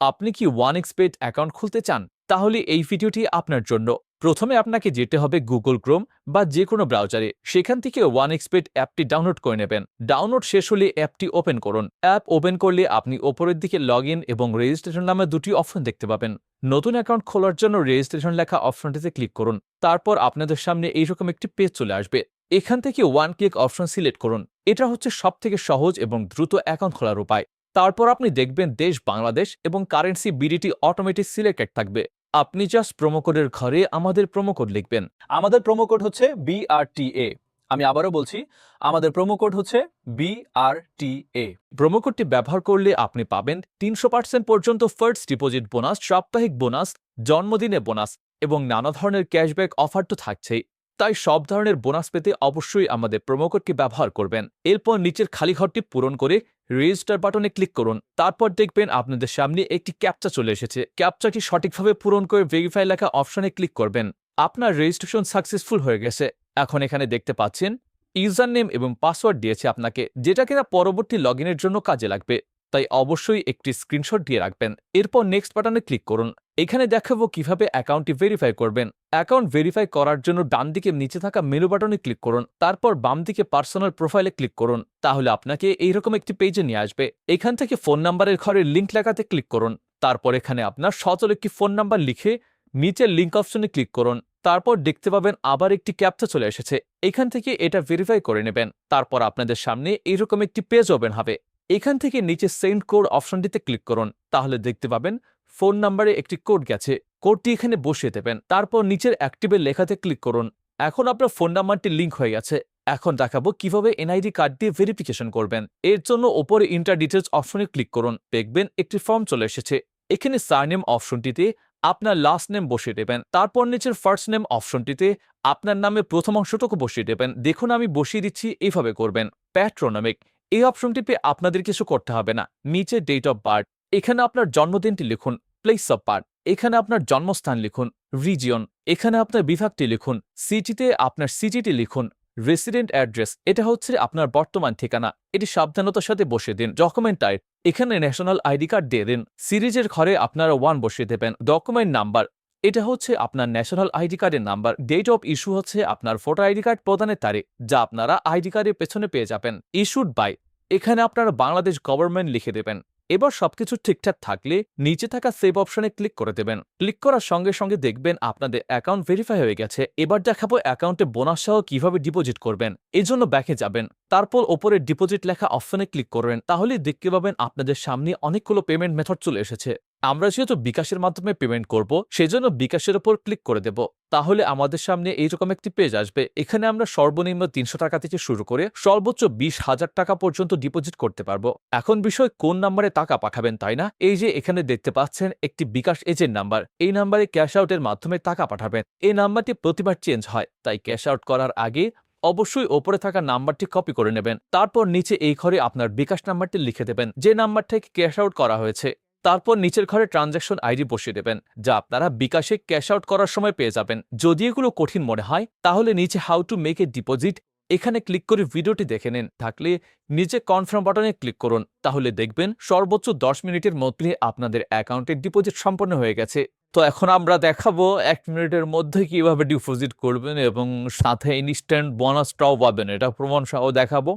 আপনি কি OneXBet account খুলতে চান? তাহলে এই ভিডিওটি আপনার জন্য। প্রথমে আপনাকে যেতে হবে গুগল ক্রোম বা যে কোনো ব্রাউজারে। সেখান থেকে OneXBet অ্যাপটি ডাউনলোড করে নেবেন। ডাউনলোড শেষ হলে অ্যাপটি ওপেন করুন। অ্যাপ ওপেন করলে আপনি ওপরের দিকে লগইন এবং রেজিস্ট্রেশন নামে দুটি অপশন দেখতে পাবেন। নতুন অ্যাকাউন্ট খোলার জন্য রেজিস্ট্রেশন লেখা অপশনটিতে ক্লিক করুন। তারপর আপনাদের সামনে এইরকম একটি পেজ চলে আসবে। এখান থেকে ওয়ান ক্লিক অপশন সিলেক্ট করুন। এটা হচ্ছে সবথেকে সহজ এবং দ্রুত অ্যাকাউন্ট খোলার উপায়। তারপর আপনি দেখবেন দেশ বাংলাদেশ এবং কারেন্সি বিডিটি অটোমেটিক সিলেক্টেড থাকবে। আপনি জাস্ট প্রোমো কোডের ঘরে আমাদের প্রোমো কোড লিখবেন। আমাদের প্রোমো কোড হচ্ছে BRTA। আমি আবারও বলছি, আমাদের প্রোমো কোড হচ্ছে BRTA। প্রোমো কোডটি ব্যবহার করলে আপনি পাবেন 300% পর্যন্ত ফার্স্ট ডিপোজিট বোনাস, সাপ্তাহিক বোনাস, জন্মদিনে বোনাস এবং নানা ধরনের ক্যাশব্যাক অফার তো থাকছেই। তাই সব ধরনের বোনাস পেতে অবশ্যই আমাদের প্রোমো কোডটি ব্যবহার করবেন। এরপর নিচের খালি ঘরটি পূরণ করে রেজিস্টার বাটনে ক্লিক করুন। তারপর দেখবেন আপনাদের সামনে একটি ক্যাপচা চলে এসেছে। ক্যাপচাটি সঠিকভাবে পূরণ করে ভেরিফাই লেখা অপশনে ক্লিক করবেন। আপনার রেজিস্ট্রেশন সাকসেসফুল হয়ে গেছে। এখন এখানে দেখতে পাচ্ছেন ইউজার নেম এবং পাসওয়ার্ড দিয়েছে আপনাকে, যেটা কিনা পরবর্তী লগইনের জন্য কাজে লাগবে। তাই অবশ্যই একটি স্ক্রিনশট দিয়ে রাখবেন। এরপর নেক্সট বাটনে ক্লিক করুন। এখানে দেখাবো কিভাবে অ্যাকাউন্টটি ভেরিফাই করবেন। অ্যাকাউন্ট ভেরিফাই করার জন্য ডান দিকে নিচে থাকা মেনু বাটনে ক্লিক করুন। তারপর বাম দিকে পার্সোনাল প্রোফাইলে ক্লিক করুন। তাহলে আপনাকে এইরকম একটি পেজে নিয়ে আসবে। এখান থেকে ফোন নাম্বারের ঘরে লিঙ্ক লেখাতে ক্লিক করুন। তারপর এখানে আপনার সচল একটি ফোন নাম্বার লিখে নিচের লিঙ্ক অপশনে ক্লিক করুন। তারপর দেখতে পাবেন আবার একটি ক্যাপচা চলে এসেছে। এখান থেকে এটা ভেরিফাই করে নেবেন। তারপর আপনাদের সামনে এইরকম একটি পেজ ওপেন হবে। এখান থেকে নিচে সেন্ড কোড অপশনটিতে ক্লিক করুন। তাহলে দেখতে পাবেন ফোন নাম্বারে একটি কোড গেছে। কোডটি এখানে বসিয়ে দেবেন। তারপর নিচের অ্যাক্টিভের লেখাতে ক্লিক করুন। এখন আপনার ফোন নাম্বারটি লিঙ্ক হয়ে গেছে। এখন দেখাবো কিভাবে এনআইডি কার্ড দিয়ে ভেরিফিকেশন করবেন। এর জন্য ওপরে ইন্টার ডিটেলস অপশনে ক্লিক করুন। দেখবেন একটি ফর্ম চলে এসেছে। এখানে সারনেম অপশনটিতে আপনার লাস্ট নেম বসিয়ে দেবেন। তারপর নিচের ফার্স্ট নেম অপশনটিতে আপনার নামে প্রথম অংশটুকু বসিয়ে দেবেন। দেখুন আমি বসিয়ে দিচ্ছি, এইভাবে করবেন। প্যাট্রোনমিক এই অপশনটিতে আপনাদের কিছু করতে হবে না। নিচে ডেট অফ বার্থ, এখানে আপনার জন্মদিনটি লিখুন। প্লেস অফ বার্থ, এখানে আপনার জন্মস্থান লিখুন। রিজিয়ন, এখানে আপনার বিভাগটি লিখুন। সিটিতে আপনার সিটিটি লিখুন। রেসিডেন্ট অ্যাড্রেস, এটা হচ্ছে আপনার বর্তমান ঠিকানা। এটি সাবধানতার সাথে বসিয়ে দিন। ডকুমেন্ট টাইপ, এখানে ন্যাশনাল আইডি কার্ড দিয়ে দিন। সিরিজের ঘরে আপনারা 1 বসিয়ে দেবেন। ডকুমেন্ট নাম্বার, এটা হচ্ছে আপনার ন্যাশনাল আইডি কার্ডের নাম্বার। ডেট অফ ইস্যু হচ্ছে আপনার ভোটার আইডি কার্ড প্রদানের তারিখ, যা আপনারা আইডি কার্ডের পেছনে পেয়ে যাবেন। ইস্যুড বাই, এখানে আপনারা বাংলাদেশ গভর্নমেন্ট লিখে দেবেন। এবার সবকিছু ঠিকঠাক থাকলে নিচে থাকা সেভ অপশনে ক্লিক করে দেবেন। ক্লিক করার সঙ্গে সঙ্গে দেখবেন আপনাদের অ্যাকাউন্ট ভেরিফাই হয়ে গেছে। এবার দেখাবো অ্যাকাউন্টে বোনাস সহ কিভাবে ডিপোজিট করবেন। এই জন্য ব্যাকে যাবেন। তারপর ওপরে ডিপোজিট লেখা অপশনে ক্লিক করবেন। তাহলে দেখতে পাবেন আপনাদের সামনে অনেকগুলো পেমেন্ট মেথড চলে এসেছে। আমরা যেহেতু বিকাশের মাধ্যমে পেমেন্ট করব, সেজন্য বিকাশের উপর ক্লিক করে দেব। তাহলে আমাদের সামনে এইরকম একটি পেজ আসবে। এখানে আমরা সর্বনিম্ন 300 টাকা থেকে শুরু করে সর্বোচ্চ 20,000 টাকা পর্যন্ত ডিপোজিট করতে পারবো। এখন বিষয় কোন নাম্বারে টাকা পাঠাবেন, তাই না? এই যে এখানে দেখতে পাচ্ছেন একটি বিকাশ এজেন্ট নাম্বার। এই নাম্বারে ক্যাশ আউটের মাধ্যমে টাকা পাঠাবেন। এই নাম্বারটি প্রতিবার চেঞ্জ হয়, তাই ক্যাশ আউট করার আগে অবশ্যই ওপরে থাকা নাম্বারটি কপি করে নেবেন। তারপর নিচে এই ঘরে আপনার বিকাশ নাম্বারটি লিখে দেবেন, যে নাম্বার থেকে ক্যাশ আউট করা হয়েছে। তারপর নিচের ঘরে ট্রানজ্যাকশন আইডি বসিয়ে দেবেন, যা আপনারা বিকাশে ক্যাশ আউট করার সময় পেয়ে যাবেন। যদি এগুলো কঠিন মনে হয় তাহলে নিচে how to make a deposit এখানে ক্লিক করে ভিডিওটি দেখে নিন। থাকলে নিচে কনফার্ম বাটনে ক্লিক করুন। তাহলে দেখবেন সর্বোচ্চ 10 মিনিটের মধ্যে আপনাদের অ্যাকাউন্টের ডিপোজিট সম্পন্ন হয়ে গেছে। তো এখন আমরা দেখাবো 1 মিনিটের মধ্যে কিভাবে ডিপোজিট করবেন এবং সাথে ইনস্ট্যান্ট বোনাসটাও পাবেন। এটা প্রমাণ সহ দেখাবো।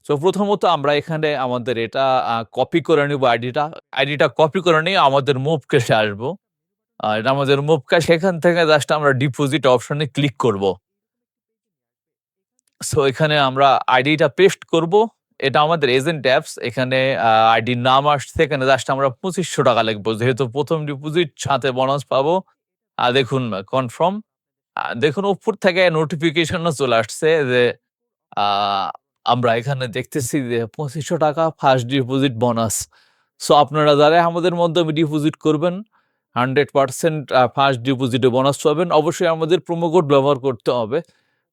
তো প্রথমত আমরা এখানে আমাদের এটা কপি করে নিব। আইডিটা কপি করে নিয়ে আমাদের মুভ ক্যাশে আসবো। এটা আমাদের মুভ ক্যাশ। এখান থেকে জাস্ট আমরা ডিপোজিট অপশনে ক্লিক করব। সো এখানে আমরা আইডিটা পেস্ট করব। এটা আমাদের এজেন্ট অ্যাপস। এখানে আইডির নাম আসছে। এখানে জাস্ট আমরা 2500 টাকা লিখবো, যেহেতু প্রথম ডিপোজিট, সাথে বোনাস পাবো। দেখুন কনফার্ম। দেখুন উপর থেকে নোটিফিকেশনও চলে আসছে যে আমরা এখানে দেখতেছি যে 2500 টাকা ফার্স্ট ডিপোজিট বোনাস। সো আপনারা যারা আমাদের মাধ্যমে ডিপোজিট করবেন 100% ফার্স্ট ডিপোজিটে বোনাস পাবেন। অবশ্যই আমাদের প্রোমো কোড ব্যবহার করতে হবে।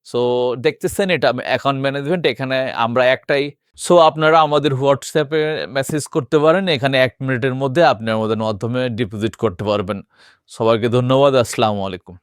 সো দেখতেছেন এটা অ্যাকাউন্ট ম্যানেজমেন্ট। এখানে আমরা একটাই। সো আপনারা আমাদের হোয়াটসঅ্যাপে মেসেজ করতে পারেন। এখানে 1 মিনিটের মধ্যে আপনি আমাদের মাধ্যমে ডিপোজিট করতে পারবেন। সবাইকে ধন্যবাদ। আসসালামু আলাইকুম।